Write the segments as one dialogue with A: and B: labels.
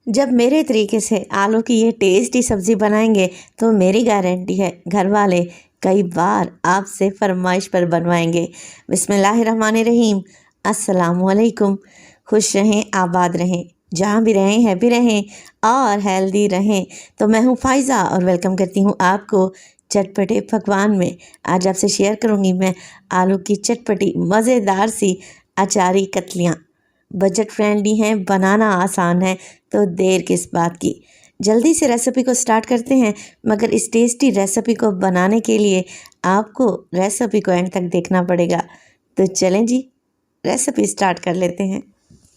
A: जब मेरे तरीके से आलू की ये टेस्टी सब्ज़ी बनाएंगे तो मेरी गारंटी है घर वाले कई बार आपसे फरमाइश पर बनवाएंगे। बिस्मिल्लाहिर्रहमानिर्रहीम। अस्सलामुअलैकुम। खुश रहें, आबाद रहें, जहाँ भी रहें हैप्पी रहें और हेल्दी रहें। तो मैं हूँ फ़ाइज़ा और वेलकम करती हूँ आपको चटपटे पकवान में। आज आपसे शेयर करूँगी मैं आलू की चटपटी मज़ेदार सी अचारी कतलियाँ। बजट फ्रेंडली हैं, बनाना आसान है, तो देर किस बात की। जल्दी से रेसिपी को स्टार्ट करते हैं, मगर इस टेस्टी रेसिपी को बनाने के लिए आपको रेसिपी को एंड तक देखना पड़ेगा। तो चलें जी, रेसिपी स्टार्ट कर लेते हैं।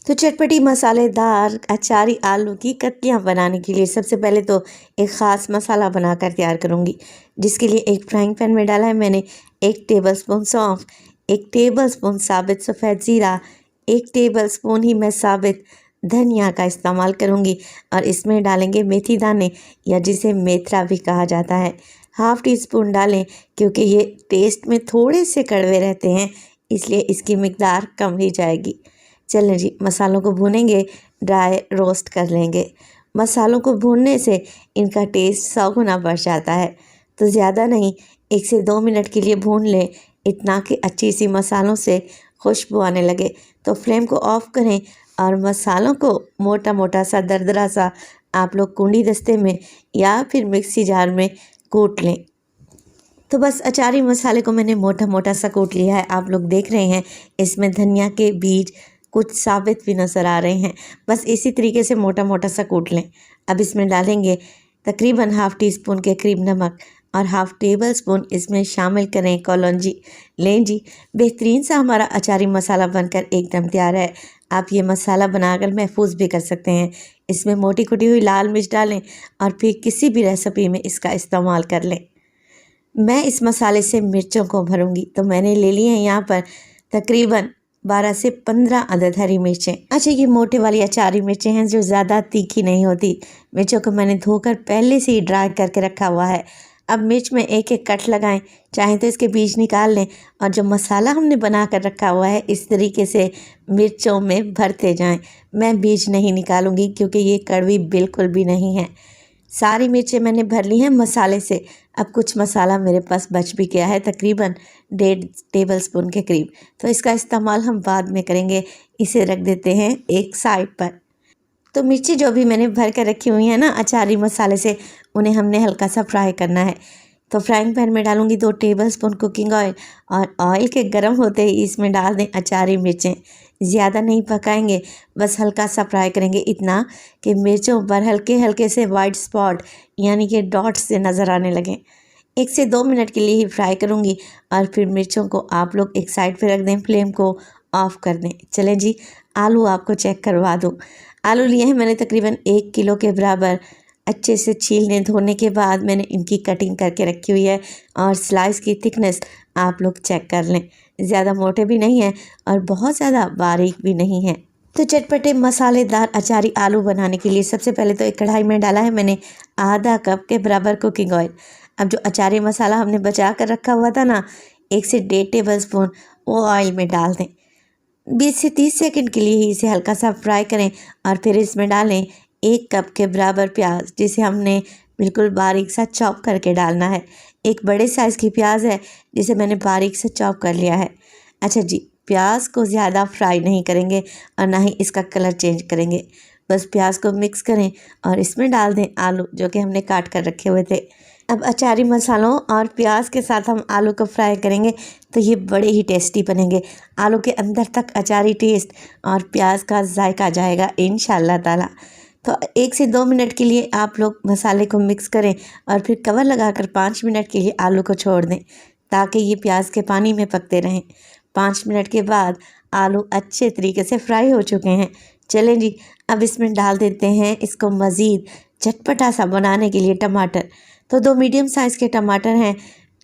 A: तो चटपटी मसालेदार अचारी आलू की कतलियाँ बनाने के लिए सबसे पहले तो एक ख़ास मसाला बनाकर तैयार करूँगी, जिसके लिए एक फ्राइंग पैन में डाला है मैंने 1 टेबलस्पून सौंफ, 1 टेबलस्पून साबित सफ़ेद ज़ीरा, 1 टेबलस्पून ही मैं साबित धनिया का इस्तेमाल करूँगी और इसमें डालेंगे मेथी दाने या जिसे मेथरा भी कहा जाता है। हाफ़ टी स्पून डालें, क्योंकि ये टेस्ट में थोड़े से कड़वे रहते हैं, इसलिए इसकी मिकदार कम ही जाएगी। चलें जी, मसालों को भूनेंगे, ड्राई रोस्ट कर लेंगे। मसालों को भूनने से इनका टेस्ट 100 गुना बढ़ जाता है। तो ज़्यादा नहीं, 1 से 2 मिनट के लिए भून लें, इतना कि अच्छी सी मसालों से खुशबू आने लगे। तो फ्लेम को ऑफ़ करें और मसालों को मोटा मोटा सा दरदरा सा आप लोग कूंडी दस्ते में या फिर मिक्सी जार में कूट लें। तो बस अचारी मसाले को मैंने मोटा मोटा सा कूट लिया है। आप लोग देख रहे हैं इसमें धनिया के बीज कुछ साबित भी नज़र आ रहे हैं। बस इसी तरीके से मोटा मोटा सा कूट लें। अब इसमें डालेंगे तकरीबन हाफ़ टी स्पून के करीब नमक और हाफ़ टेबल स्पून इसमें शामिल करें कलौंजी। लें जी, बेहतरीन सा हमारा अचारी मसाला बनकर एकदम तैयार है। आप ये मसाला बनाकर महफूज भी कर सकते हैं। इसमें मोटी कुटी हुई लाल मिर्च डालें और फिर किसी भी रेसिपी में इसका इस्तेमाल कर लें। मैं इस मसाले से मिर्चों को भरूंगी, तो मैंने ले ली हैं यहाँ पर तकरीबन 12 से 15 अदद हरी मिर्चें। अच्छा, ये मोटे वाली अचारी मिर्चें हैं जो ज़्यादा तीखी नहीं होती। मिर्चों को मैंने धोकर पहले से ही ड्राई करके रखा हुआ है। अब मिर्च में एक एक कट लगाएं, चाहें तो इसके बीज निकाल लें और जो मसाला हमने बना कर रखा हुआ है इस तरीके से मिर्चों में भरते जाएं। मैं बीज नहीं निकालूंगी क्योंकि ये कड़वी बिल्कुल भी नहीं है। सारी मिर्चें मैंने भर ली हैं मसाले से। अब कुछ मसाला मेरे पास बच भी गया है, तकरीबन 1.5 टेबलस्पून के करीब, तो इसका इस्तेमाल हम बाद में करेंगे। इसे रख देते हैं एक साइड पर। तो मिर्ची जो भी मैंने भर कर रखी हुई है ना अचारी मसाले से, उन्हें हमने हल्का सा फ्राई करना है। तो फ्राइंग पैन में डालूंगी 2 टेबलस्पून कुकिंग ऑयल और ऑयल के गर्म होते ही इसमें डाल दें अचारी मिर्चें। ज़्यादा नहीं पकाएंगे, बस हल्का सा फ्राई करेंगे, इतना कि मिर्चों पर हल्के हल्के से वाइट स्पॉट यानी कि डॉट्स से नज़र आने लगें। 1 से 2 मिनट के लिए ही फ्राई करूँगी और फिर मिर्चों को आप लोग एक साइड पे रख दें, फ्लेम को ऑफ़ कर दें। चलें जी, आलू आपको चेक करवा दूँ। आलू लिए हैं मैंने तकरीबन 1 किलो के बराबर। अच्छे से छीलने धोने के बाद मैंने इनकी कटिंग करके रखी हुई है और स्लाइस की थिकनेस आप लोग चेक कर लें। ज़्यादा मोटे भी नहीं हैं और बहुत ज़्यादा बारीक भी नहीं हैं। तो चटपटे मसालेदार अचारी आलू बनाने के लिए सबसे पहले तो एक कढ़ाई में डाला है मैंने आधा कप के बराबर कुकिंग ऑयल। अब जो अचारी मसाला हमने बचा कर रखा हुआ था ना, 1 से 1.5 टेबलस्पून, वो ऑयल में डाल दें। 20 से 30 सेकंड के लिए ही इसे हल्का सा फ्राई करें और फिर इसमें डालें 1 कप के बराबर प्याज, जिसे हमने बिल्कुल बारीक सा चॉप करके डालना है। एक बड़े साइज़ की प्याज है जिसे मैंने बारीक से चॉप कर लिया है। अच्छा जी, प्याज को ज़्यादा फ्राई नहीं करेंगे और ना ही इसका कलर चेंज करेंगे। बस प्याज को मिक्स करें और इसमें डाल दें आलू जो कि हमने काट कर रखे हुए थे। अब अचारी मसालों और प्याज के साथ हम आलू को फ्राई करेंगे तो ये बड़े ही टेस्टी बनेंगे। आलू के अंदर तक अचारी टेस्ट और प्याज का जायका जाएगा इंशाअल्लाह ताला। तो 1 से 2 मिनट के लिए आप लोग मसाले को मिक्स करें और फिर कवर लगाकर 5 मिनट के लिए आलू को छोड़ दें, ताकि ये प्याज के पानी में पकते रहें। 5 मिनट के बाद आलू अच्छे तरीके से फ्राई हो चुके हैं। चलें जी, अब इसमें डाल देते हैं इसको मज़ीद चटपटा सा बनाने के लिए टमाटर। तो 2 मीडियम साइज़ के टमाटर हैं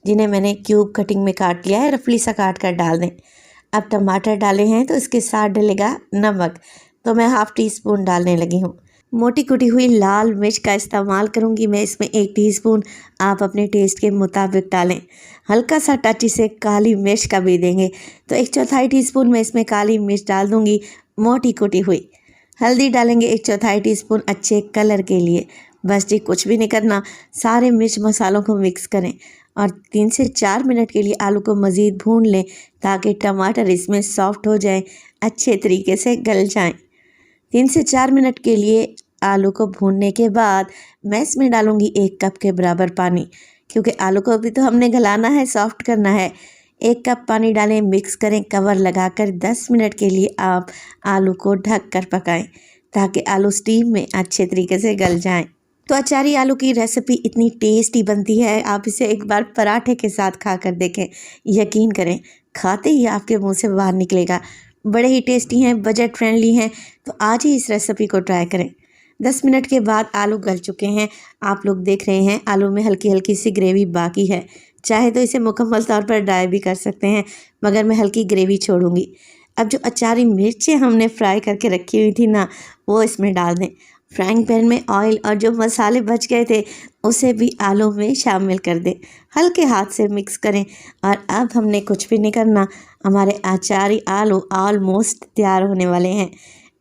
A: जिन्हें मैंने क्यूब कटिंग में काट लिया है, रफली सा काट कर डाल दें। अब टमाटर डाले हैं तो इसके साथ डलेगा नमक, तो मैं हाफ़ टी स्पून डालने लगी हूँ। मोटी कुटी हुई लाल मिर्च का इस्तेमाल करूँगी मैं इसमें 1 टीस्पून, आप अपने टेस्ट के मुताबिक डालें। हल्का सा टच इसे काली मिर्च का भी देंगे, तो 1/4 टीस्पून मैं इसमें काली मिर्च डाल दूँगी मोटी कुटी हुई। हल्दी डालेंगे 1/4 टीस्पून अच्छे कलर के लिए। बस जी कुछ भी नहीं करना, सारे मिर्च मसालों को मिक्स करें और 3 से 4 मिनट के लिए आलू को मज़ीद भून लें ताकि टमाटर इसमें सॉफ्ट हो जाए, अच्छे तरीके से गल जाएं। 3 से 4 मिनट के लिए आलू को भूनने के बाद मैं इसमें डालूँगी 1 कप के बराबर पानी, क्योंकि आलू को अभी तो हमने गलाना है, सॉफ्ट करना है। 1 कप पानी डालें, मिक्स करें, कवर लगाकर 10 मिनट के लिए आप आलू को ढक कर पकाएं ताकि आलू स्टीम में अच्छे तरीके से गल जाएं। तो अचारी आलू की रेसिपी इतनी टेस्टी बनती है, आप इसे एक बार पराठे के साथ खा कर देखें, यकीन करें खाते ही आपके मुंह से बाहर निकलेगा। बड़े ही टेस्टी हैं, बजट फ्रेंडली हैं, तो आज ही इस रेसिपी को ट्राई करें। 10 मिनट के बाद आलू गल चुके हैं, आप लोग देख रहे हैं आलू में हल्की हल्की सी ग्रेवी बाकी है। चाहे तो इसे मुकम्मल तौर पर ड्राई भी कर सकते हैं, मगर मैं हल्की ग्रेवी छोड़ूंगी। अब जो अचारी मिर्चें हमने फ्राई करके रखी हुई थी ना, वो इसमें डाल दें। फ्राइंग पैन में ऑयल और जो मसाले बच गए थे उसे भी आलू में शामिल कर दें, हल्के हाथ से मिक्स करें। और अब हमने कुछ भी नहीं करना, हमारे अचारी आलू ऑलमोस्ट तैयार होने वाले हैं।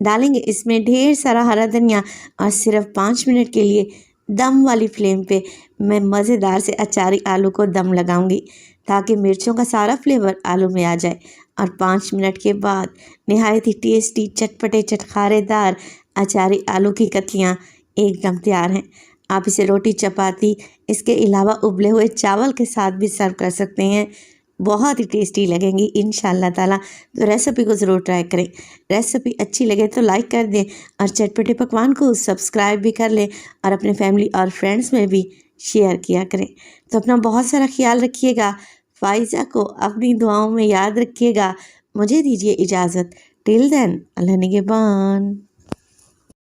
A: डालेंगे इसमें ढेर सारा हरा धनिया और सिर्फ 5 मिनट के लिए दम वाली फ्लेम पे मैं मज़ेदार से अचारी आलू को दम लगाऊंगी ताकि मिर्चों का सारा फ्लेवर आलू में आ जाए। और 5 मिनट के बाद नहायत ही टेस्टी चटपटे चटखारेदार अचारी आलू की कतलियाँ एकदम तैयार हैं। आप इसे रोटी, चपाती, इसके अलावा उबले हुए चावल के साथ भी सर्व कर सकते हैं। बहुत ही टेस्टी लगेंगी इंशाल्लाह ताला। तो रेसिपी को ज़रूर ट्राई करें। रेसिपी अच्छी लगे तो लाइक कर दें और चटपटे पकवान को सब्सक्राइब भी कर लें और अपने फैमिली और फ्रेंड्स में भी शेयर किया करें। तो अपना बहुत सारा ख्याल रखिएगा। फ़ाइज़ा को अपनी दुआओं में याद रखिएगा। मुझे दीजिए इजाज़त। टिल देन, अल्लाह निगहबान।